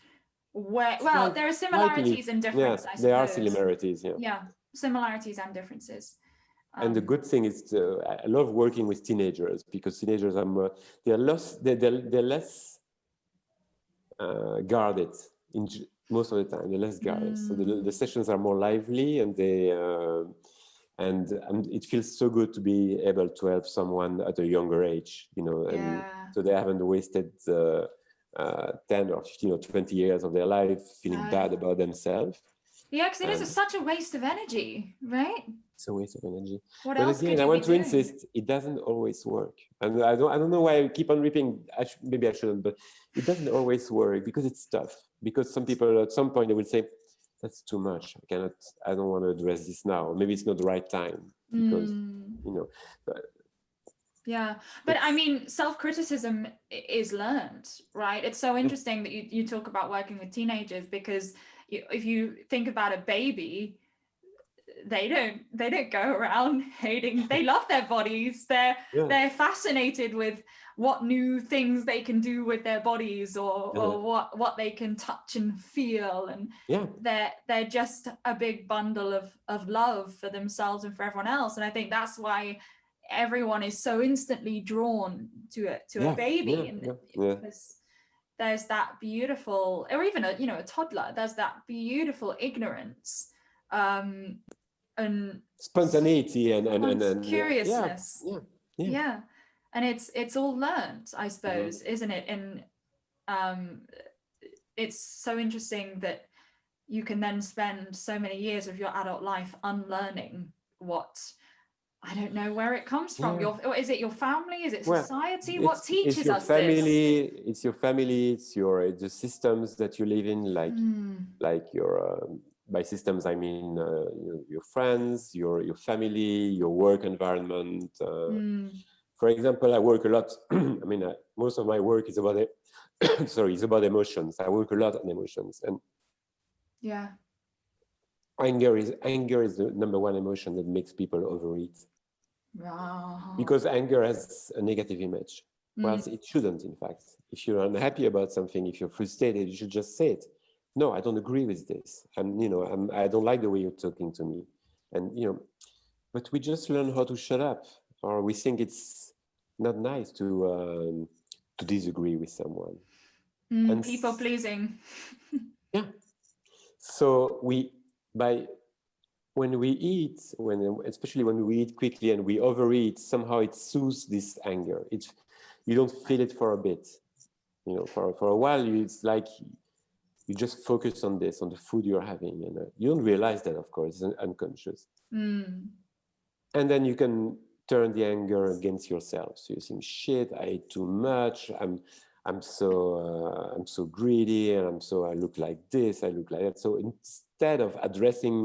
way. Well, there are similarities and differences. I suppose there are similarities. Yeah, similarities and differences. And the good thing is, I love working with teenagers because teenagers are more, they're less guarded most of the time. They're less guarded, so the sessions are more lively, and and it feels so good to be able to help someone at a younger age, you know, and so they haven't wasted 10 or 15 or 20 years of their life feeling bad about themselves. Yeah, because it is such a waste of energy, right? It's a waste of energy. What else could you be doing? I want to insist, it doesn't always work. And I don't know why I keep on repeating, maybe I shouldn't, but it doesn't always work because it's tough. Because some people at some point they will say, that's too much. I don't want to address this now. Maybe it's not the right time because, you know. Yeah, but I mean, self-criticism is learned, right? It's so interesting that you talk about working with teenagers, because if you think about a baby, they don't go around hating. They love their bodies. They're fascinated with what new things they can do with their bodies, or what they can touch and feel, and they're just a big bundle of love for themselves and for everyone else. And I think that's why everyone is so instantly drawn to a baby, because there's that beautiful, or even a toddler, there's that beautiful ignorance, and spontaneity and curiousness. And it's all learned, I suppose, isn't it? And it's so interesting that you can then spend so many years of your adult life unlearning what, I don't know where it comes from. Is it your family? Is it society? What teaches us family, this? It's your family. It's the systems that you live in, like your. By systems, I mean your friends, your family, your work environment. For example, I work a lot. I mean, most of my work is about it. Sorry, it's about emotions. I work a lot on emotions, and Yeah. anger is the number one emotion that makes people overeat, Wow. because anger has a negative image. Well, it shouldn't. In fact, if you're unhappy about something, if you're frustrated, you should just say it. No, I don't agree with this. I don't like the way you're talking to me, and but we just learn how to shut up, or we think it's not nice to disagree with someone. And People pleasing. yeah, so when we eat, especially when we eat quickly and we overeat, somehow it soothes this anger. You don't feel it for a bit, for a while. It's like you just focus on this, on the food you're having, and you don't realize that, of course, it's unconscious. And then you can turn the anger against yourself. So you think, shit, I ate too much. I'm so greedy, and I look like this, I look like that. So instead of addressing,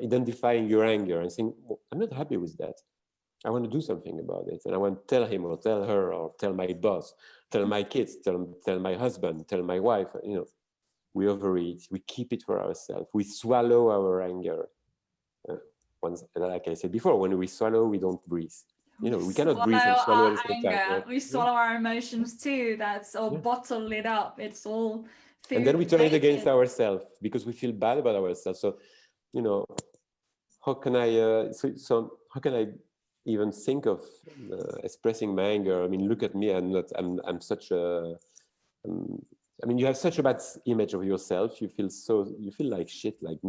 identifying your anger and saying, well, I'm not happy with that, I want to do something about it, and I want to tell him or tell her or tell my boss, tell my kids, tell my husband, tell my wife. We overeat, we keep it for ourselves, we swallow our anger. Once, like I said before, when we swallow, we don't breathe. We cannot breathe and swallow at the same time. Anger. We swallow our emotions too. That's all bottle it up. It's all food. And then we turn it against ourselves because we feel bad about ourselves. So, how can I? How can I even think of expressing my anger? I mean, look at me. I'm such a. I mean, you have such a bad image of yourself. You feel like shit, like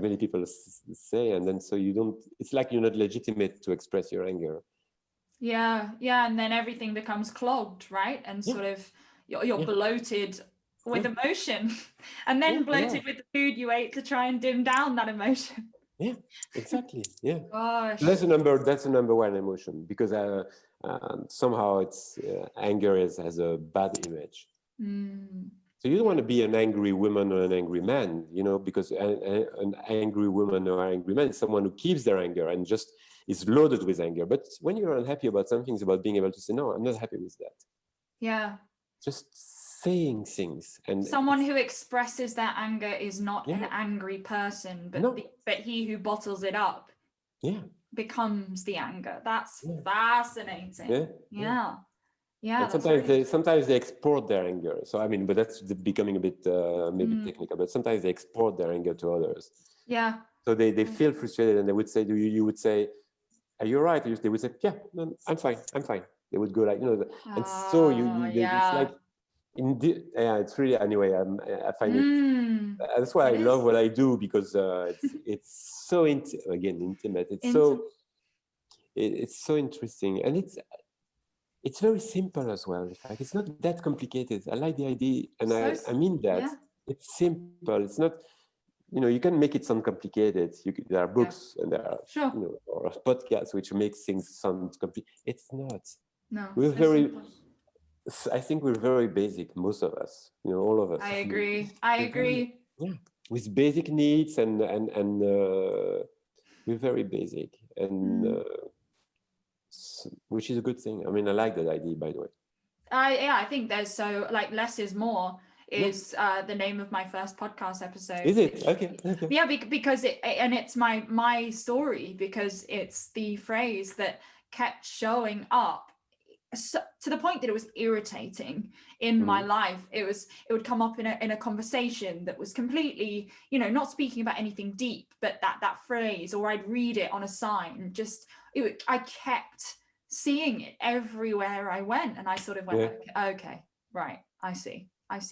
many people say, and then so you don't. It's like you're not legitimate to express your anger. Yeah, and then everything becomes clogged, right? And sort of you're bloated with emotion, and then bloated with the food you ate to try and dim down that emotion. Yeah, exactly. Yeah. Gosh. That's the number one emotion, because somehow it's anger has a bad image. So you don't want to be an angry woman or an angry man, because an angry woman or angry man is someone who keeps their anger and just is loaded with anger. But when you're unhappy about something, it's about being able to say, no, I'm not happy with that. Yeah. Just saying things. And someone who expresses their anger is not an angry person, but he who bottles it up becomes the anger. That's fascinating. Yeah. And sometimes they export their anger. So I mean, but that's becoming a bit maybe technical. But sometimes they export their anger to others. Yeah. So they feel frustrated, and they would say, you would say, are you right? They would say, yeah, no, I'm fine. They would go like, and so it's like, it's really, anyway, I find it, that's why I love what I do, because it's so intimate. It's so interesting, and it's very simple as well. In fact, it's not that complicated. I like the idea, and I mean that. Yeah. It's simple. It's not, you can make it sound complicated. There are books and there are, or podcasts which make things sound complicated. It's not. No, I think we're very basic, most of us. All of us. I agree. With basic needs, and we're very basic, and which is a good thing. I mean, I like that idea, by the way. I think there's less is more is the name of my first podcast episode. Is it? Okay. Yeah, because it's my story, because it's the phrase that kept showing up, so, to the point that it was irritating in my life. It would come up in a conversation that was completely, not speaking about anything deep, but that phrase, or I'd read it on a sign. I kept seeing it everywhere I went, and I sort of went, okay, right, I see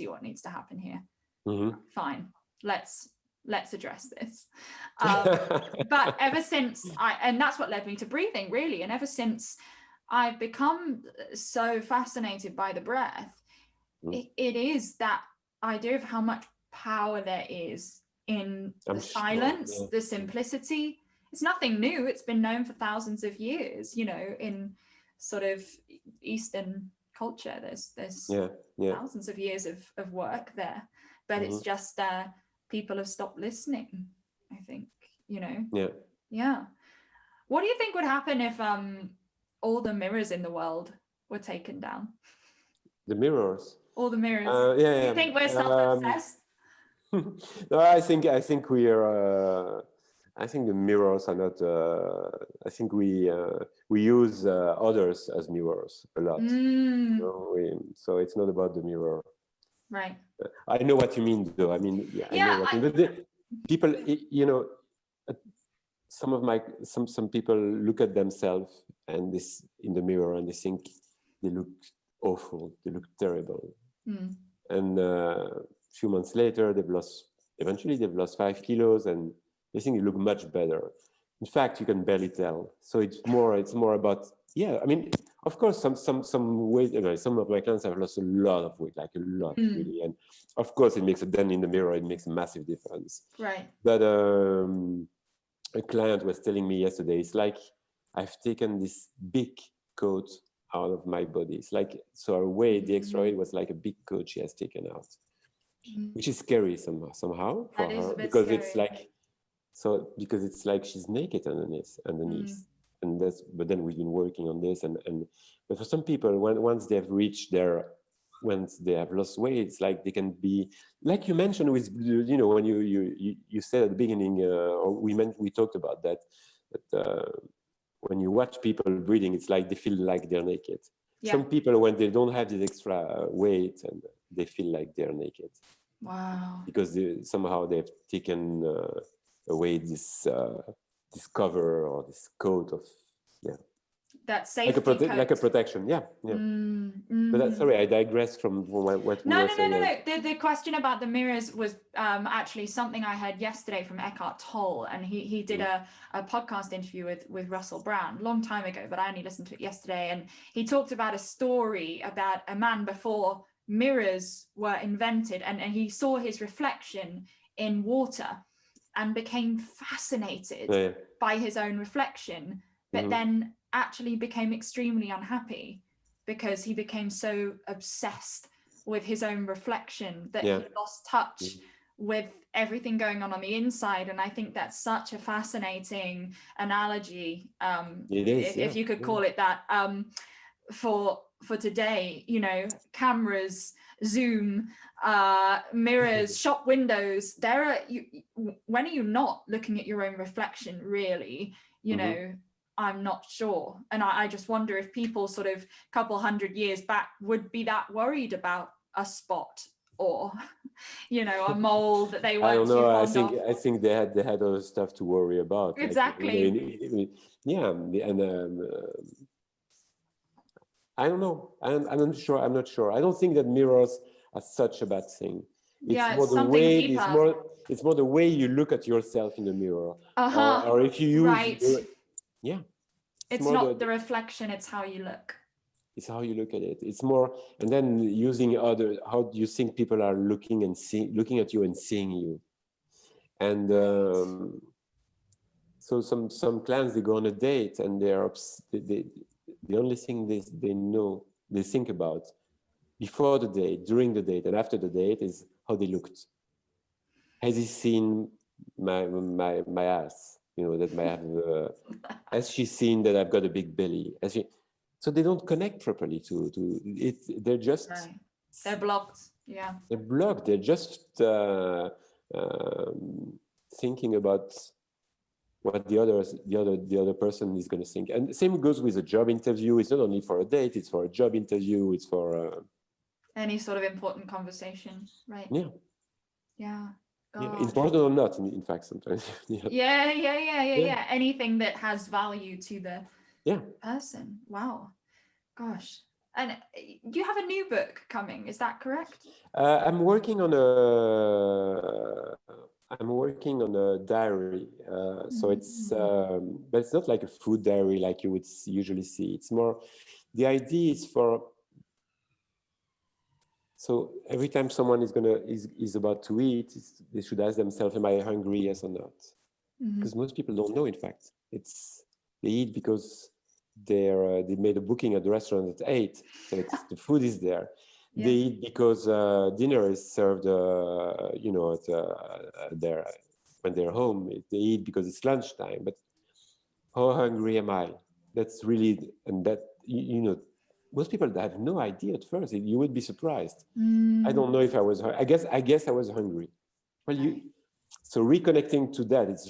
what needs to happen here. Fine, let's address this. But ever since and that's what led me to breathing, really. And ever since I've become so fascinated by the breath, it is that idea of how much power there is in the silence, the simplicity. It's nothing new. It's been known for thousands of years, in sort of Eastern culture. There's thousands of years of work there, but it's just people have stopped listening, I think, Yeah. What do you think would happen if all the mirrors in the world were taken down? The mirrors. All the mirrors. Yeah, Do you think we're self-obsessed? No, I think we are. I think the mirrors are not. I think we use others as mirrors a lot. So it's not about the mirror. Right. I know what you mean, though. I mean, yeah, I know what you mean. But people, some people look at themselves and this in the mirror and they think they look awful, they look terrible, and a few months later eventually they've lost 5 kilos and they think they look much better. In fact, you can barely tell. So it's more about, yeah, I mean, of course, some weight, some of my clients have lost a lot of weight, like a lot, really. And of course, then in the mirror, it makes a massive difference. Right. But a client was telling me yesterday, it's like I've taken this big coat out of my body. It's like, so her weight, the extra weight was like a big coat she has taken out, which is scary somehow for her, because scary. It's like, so because it's like she's naked underneath. And but then we've been working on this, but for some people, once they have lost weight, it's like they can be, like you mentioned with, when you said at the beginning, or we talked about that when you watch people breathing, it's like they feel like they're naked. Yeah. Some people, when they don't have this extra weight, and they feel like they're naked. Wow. Because somehow they've taken away this cover or this coat of, that safety like a protection. Yeah. But sorry, I digress from what we were saying. No. The question about the mirrors was actually something I heard yesterday from Eckhart Tolle, and he did a podcast interview with Russell Brand a long time ago, but I only listened to it yesterday, and he talked about a story about a man before mirrors were invented, and he saw his reflection in water and became fascinated by his own reflection, but then actually became extremely unhappy because he became so obsessed with his own reflection that he lost touch with everything going on the inside. And I think that's such a fascinating analogy, if you could call it that, for today. Cameras, Zoom, mirrors, shop windows, when are you not looking at your own reflection, really? I'm not sure. And I just wonder if people sort of a couple hundred years back would be that worried about a spot or, a mole that they weren't. I don't know. I think they had other stuff to worry about. Exactly. I don't know. I'm not sure. I don't think that mirrors are such a bad thing. It's more the way you look at yourself in the mirror. Or if you use it's not the reflection, it's how you look. It's how you look at it. It's more, and then using how do you think people are looking at you and seeing you. And so some clients, they go on a date and the only thing they think about before the date, during the date, and after the date is how they looked. Has he seen my ass? That might have. Has she seen that I've got a big belly? So they don't connect properly to it. They're just. Right. They're blocked. Yeah. They're blocked. They're just thinking about what the other person is going to think. And the same goes with a job interview. It's not only for a date. It's for a job interview. It's for any sort of important conversation, right? Yeah. Yeah. Yeah, important or not, in fact, sometimes. Yeah. Anything that has value to the person. Wow. Gosh. And you have a new book coming, is that correct? I'm working on a diary. So it's, but it's not like a food diary like you would usually see. It's more, the idea is so every time someone is about to eat, they should ask themselves, am I hungry, yes or not? Because most people don't know, in fact. They eat because they made a booking at the restaurant at 8, so the food is there. Yeah. They eat because dinner is served, when they're home. They eat because it's lunchtime. But how hungry am I? That's really, and that, most people have no idea at first. You would be surprised. I don't know if I was, I guess I was hungry. Well, Right. so reconnecting to that, it's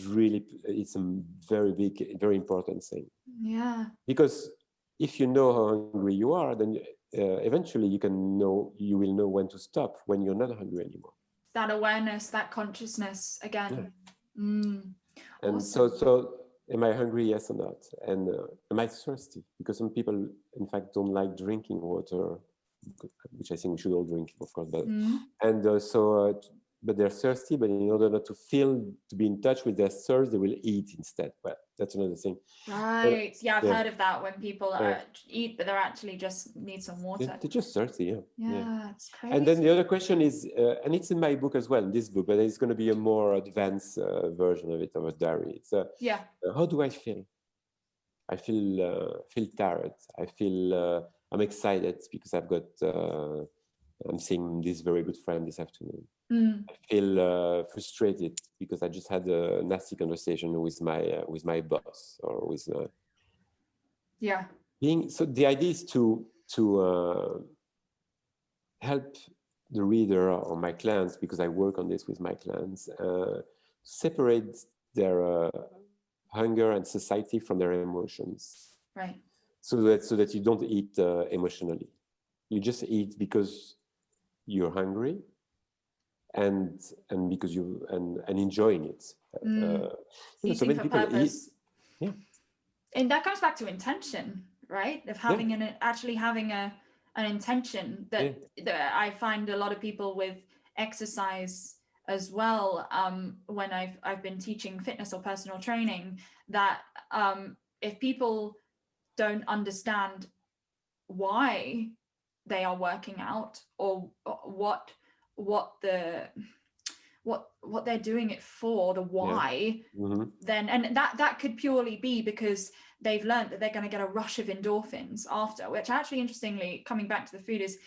a very big, very important thing. Yeah. Because if you know how hungry you are, then eventually you will know when to stop when you're not hungry anymore. That awareness, that consciousness again. Yeah. And Awesome. so am I hungry? Yes or not? And am I thirsty? Because some people, in fact, don't like drinking water, which I think we should all drink, of course. But but they're thirsty. But in order not to be in touch with their thirst, they will eat instead. Well, that's another thing. Right. Yeah, I've Yeah. heard of that when people eat, but they're actually just need some water. They're just thirsty. Yeah, it's crazy. And then the other question is, and it's in my book as well, in this book, but it's going to be a more advanced version of it, of a diary. It's how do I feel? I feel tired. I feel I'm excited because I'm seeing this very good friend this afternoon. I feel frustrated because I just had a nasty conversation with my boss or with so the idea is to help the reader or my clients, because I work on this with my clients, separate their hunger and satiety from their emotions. Right. So that you don't eat emotionally. You just eat because you're hungry and because and enjoying it. Eating so many for people purpose. Yeah. And that comes back to intention, right? Of having having an intention that I find a lot of people with exercise as well, when I've been teaching fitness or personal training, that if people don't understand why they are working out or what they're doing it for, the why, then, and that could purely be because they've learned that they're going to get a rush of endorphins after, which actually, interestingly, coming back to the food, is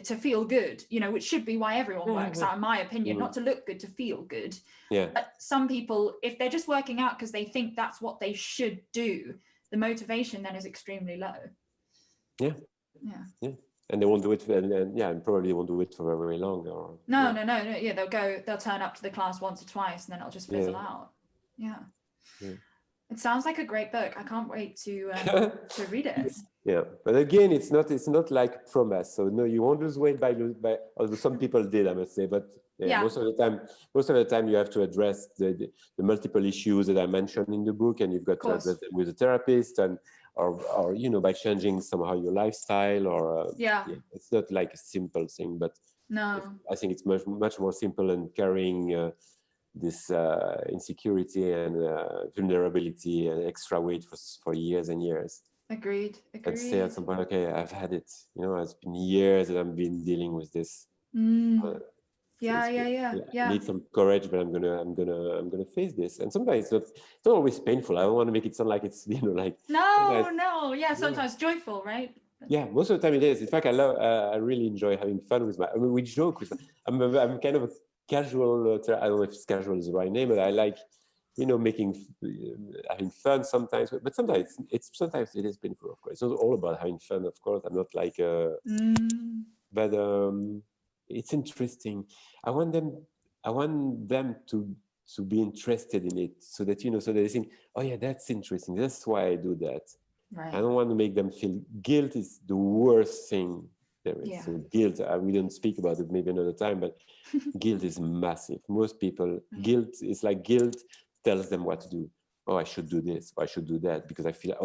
to feel good, which should be why everyone works out, in my opinion, not to look good, to feel good. But some people, if they're just working out because they think that's what they should do, the motivation then is extremely low. Yeah. And they won't do it, and probably won't do it for very long. Or no. Yeah, they'll turn up to the class once or twice, and then it'll just fizzle out. Yeah. It sounds like a great book. I can't wait to read it. Yeah, but again, it's not like promise. So no, you won't lose weight by although some people did, I must say. But most of the time, you have to address the multiple issues that I mentioned in the book, and you've got to address them with a therapist or by changing somehow your lifestyle or it's not like a simple thing, but I think it's much more simple, and carrying this insecurity and vulnerability and extra weight for years and years. Agreed. And say at some point, okay, I've had it. It's been years that I've been dealing with this. I need some courage, but I'm gonna face this. And sometimes it's not always painful. I don't want to make it sound like it's sometimes joyful, right? Yeah, most of the time it is. In fact, I really enjoy having fun with we joke with. I'm kind of a casual. I don't know if casual is the right name, but I like having fun sometimes. But sometimes it is painful, of course. It's not all about having fun, of course. I'm not like but it's interesting. I want them to be interested in it, so that so they think, oh yeah, that's interesting. That's why I do that. Right. I don't want to make them feel guilt is the worst thing there is. Yeah. So guilt, we don't speak about it maybe another time, but guilt is massive. Most people, guilt tells them what to do. Oh, I should do this, or I should do that, because I feel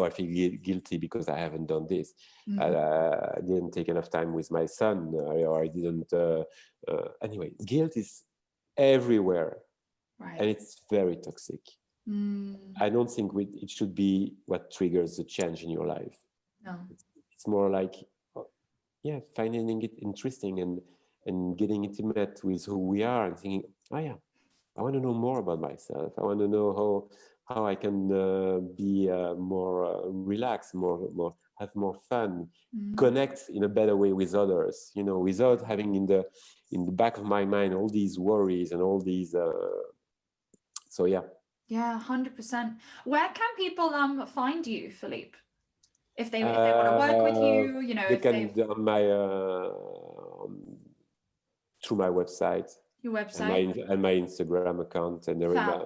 guilty because I haven't done this. I didn't take enough time with my son, or I didn't. Anyway, guilt is everywhere, and it's very toxic. I don't think it should be what triggers the change in your life. No. It's more like, finding it interesting and getting intimate with who we are and thinking, oh yeah, I want to know more about myself. I want to know how I can be more relaxed, have more fun, connect in a better way with others. Without having in the back of my mind all these worries and all these. So yeah. Yeah, 100%. Where can people find you, Philippe? If they want to work with you, you know, They if can they on my through my website your and website. my Instagram account and Fab.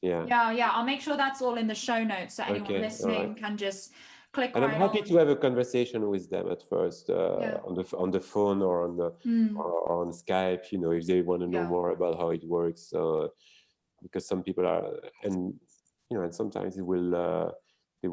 yeah. Yeah, yeah. I'll make sure that's all in the show notes so anyone Okay, all right. listening can just click And I'm right happy on. to have a conversation with them at first Yeah. on the phone or Mm. or on Skype. You know, if they want to know Yeah. more about how it works, because some people are, and you know, and sometimes they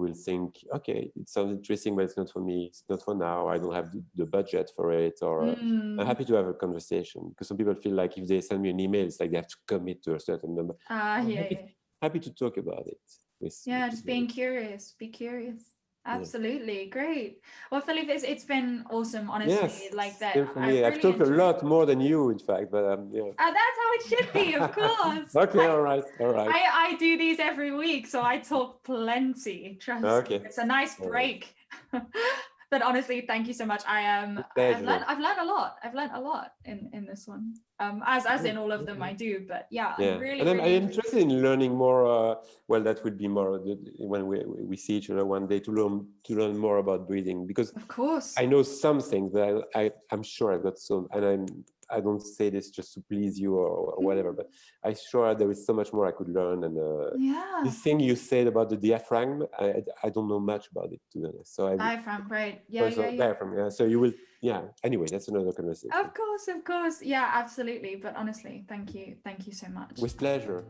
will think, okay, it sounds interesting, but it's not for me. It's not for now. I don't have the budget for it. Or I'm Mm. happy to have a conversation because some people feel like if they send me an email, it's like they have to commit to a certain number. I'm Yeah, yeah. happy to talk about it Yeah, with just you. being curious. Be curious. Yeah. Absolutely. Great. Well, Philippe, it's been awesome, honestly. Yes, Like that. same for I've me. I've really talked a enjoyed. lot more than you, in fact, but yeah. That's how it should be, of course. Okay, all right, all right. I do these every week, so I talk plenty. Trust me. Okay, It's a nice all right. break. But honestly, thank you so much. Pleasure. I've learned a lot. I've learned a lot in this one. As in all of them I do, but yeah, Yeah, really, and I'm really enjoyed. interested in learning more. Well, that would be more when we see each other one day to learn more about breathing because Of course. I know some things that I'm sure I got some, and I don't say this just to please you or whatever, but I'm sure there is so much more I could learn. And Yeah. this thing you said about the diaphragm, I don't know much about it, to be honest. So I Diaphragm, right. Yeah, yeah, also yeah. diaphragm, yeah. So you will, yeah. Anyway, that's another conversation. Of course, of course. Yeah, absolutely. But honestly, thank you. Thank you so much. With pleasure.